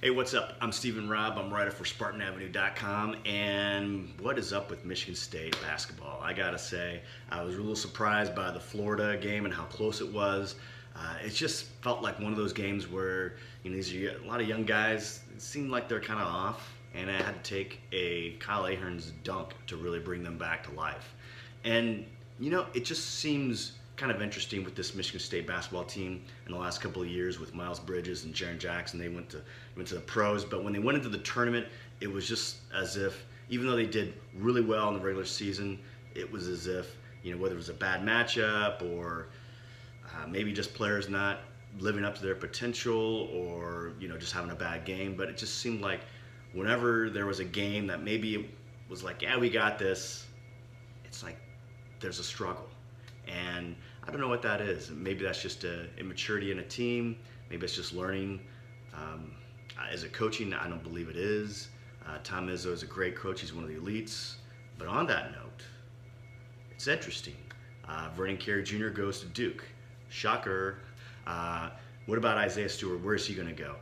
Hey, what's up? I'm Stephen Robb. I'm a writer for SpartanAvenue.com. And what is up with Michigan State basketball? I gotta say, I was a little surprised by the Florida game and how close it was. It just felt like one of those games where these are a lot of young guys. It seemed like they're kind of off, and I had to take a Kyle Ahern's dunk to really bring them back to life. And it just seems kind of interesting with this Michigan State basketball team in the last couple of years with Miles Bridges and Jaren Jackson. They went to the pros, but when they went into the tournament, it was just as if, even though they did really well in the regular season, it was as if, whether it was a bad matchup or maybe just players not living up to their potential or, just having a bad game. But it just seemed like whenever there was a game that maybe it was like, yeah, we got this, it's like there's a struggle. And I don't know what that is. Maybe that's just immaturity in a team. Maybe it's just learning. As a coaching, I don't believe it is. Tom Izzo is a great coach. He's one of the elites. But on that note, it's interesting. Vernon Carey Jr. goes to Duke. Shocker. What about Isaiah Stewart? Where is he going to go?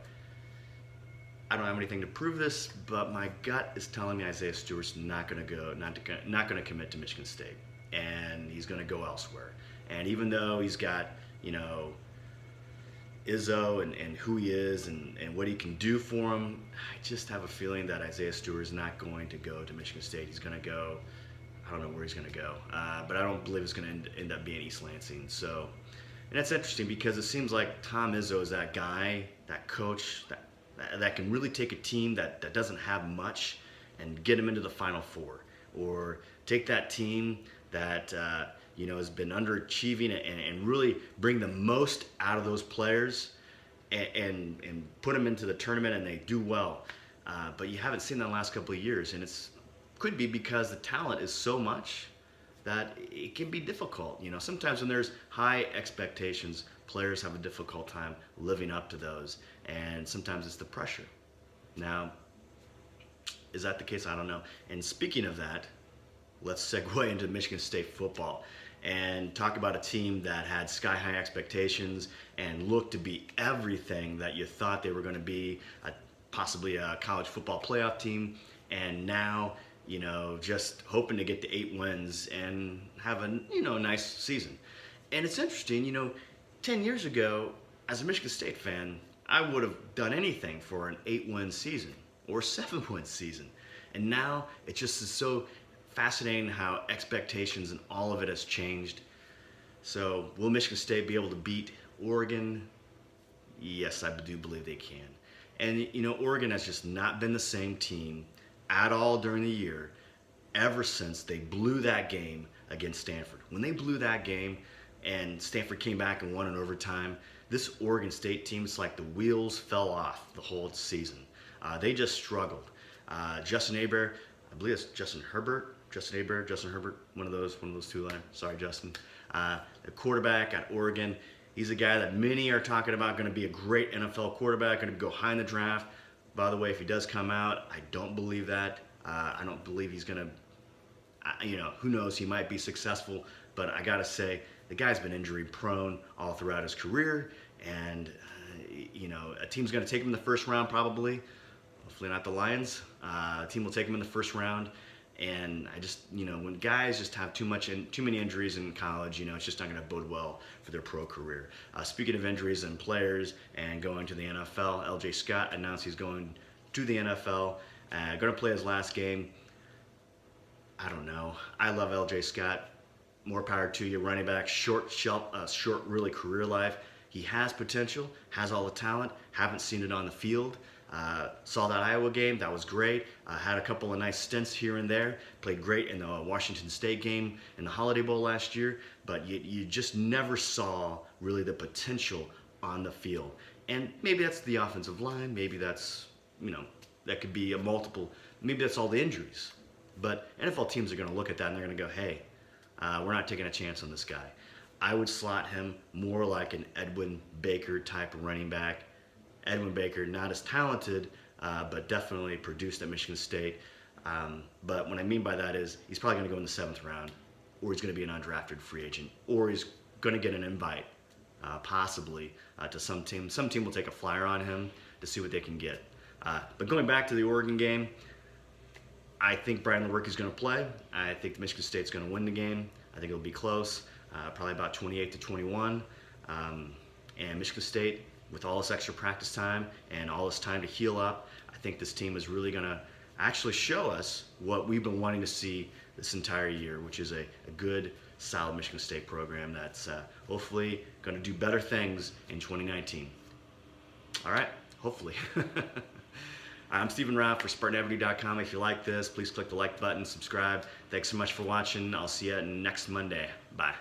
I don't have anything to prove this, but my gut is telling me Isaiah Stewart's not going to commit to Michigan State. And he's going to go elsewhere. And even though he's got, Izzo and who he is and what he can do for him, I just have a feeling that Isaiah Stewart is not going to go to Michigan State. He's going to go, I don't know where he's going to go, but I don't believe it's going to end up being East Lansing. So, and that's interesting because it seems like Tom Izzo is that guy, that coach, that can really take a team that doesn't have much and get them into the Final Four, or take that team that has been underachieving and really bring the most out of those players and put them into the tournament and they do well. But you haven't seen that in the last couple of years, and could be because the talent is so much that it can be difficult. Sometimes when there's high expectations, players have a difficult time living up to those, and sometimes it's the pressure. Now, is that the case? I don't know. And speaking of that, let's segue into Michigan State football and talk about a team that had sky-high expectations and looked to be everything that you thought they were going to be, possibly a college football playoff team, and now, just hoping to get to 8 wins and have a, nice season. And it's interesting, 10 years ago, as a Michigan State fan, I would have done anything for an 8-win season or 7-win season. And now it just is so fascinating how expectations and all of it has changed. So will Michigan State be able to beat Oregon? Yes, I do believe they can. And Oregon has just not been the same team at all during the year ever since they blew that game against Stanford. When they blew that game and Stanford came back and won in overtime, this Oregon State team, it's like the wheels fell off the whole season. They just struggled. Justin Herbert, I believe it's Justin Herbert, one of those two lines. Sorry, Justin. The quarterback at Oregon, he's a guy that many are talking about going to be a great NFL quarterback, going to go high in the draft. By the way, if he does come out, I don't believe that. I don't believe he's going to, who knows, he might be successful. But I got to say, the guy's been injury prone all throughout his career. And, a team's going to take him in the first round probably. Hopefully not the Lions. A team will take him in the first round. And I just, when guys just have too many injuries in college, it's just not going to bode well for their pro career. Speaking of injuries and players and going to the NFL, LJ Scott announced he's going to the NFL, going to play his last game. I don't know. I love LJ Scott. More power to you. Running back, short, really career life. He has potential, has all the talent, haven't seen it on the field. Saw that Iowa game, that was great. Had a couple of nice stints here and there. Played great in the Washington State game in the Holiday Bowl last year, but you just never saw really the potential on the field. And maybe that's the offensive line, maybe that's, that could be a multiple, maybe that's all the injuries. But NFL teams are going to look at that and they're going to go, hey, we're not taking a chance on this guy. I would slot him more like an Edwin Baker type of running back. Edwin Baker, not as talented, but definitely produced at Michigan State. But what I mean by that is he's probably going to go in the 7th round, or he's going to be an undrafted free agent, or he's going to get an invite, possibly, to some team. Some team will take a flyer on him to see what they can get. But going back to the Oregon game, I think Brandon Lewerke is going to play. I think Michigan State's going to win the game. I think it'll be close, probably about 28-21. And Michigan State, with all this extra practice time and all this time to heal up, I think this team is really going to actually show us what we've been wanting to see this entire year, which is a good, solid Michigan State program that's hopefully going to do better things in 2019. All right, hopefully. I'm Stephen Rao for SpartanAvenue.com. If you like this, please click the like button, subscribe. Thanks so much for watching. I'll see you next Monday. Bye.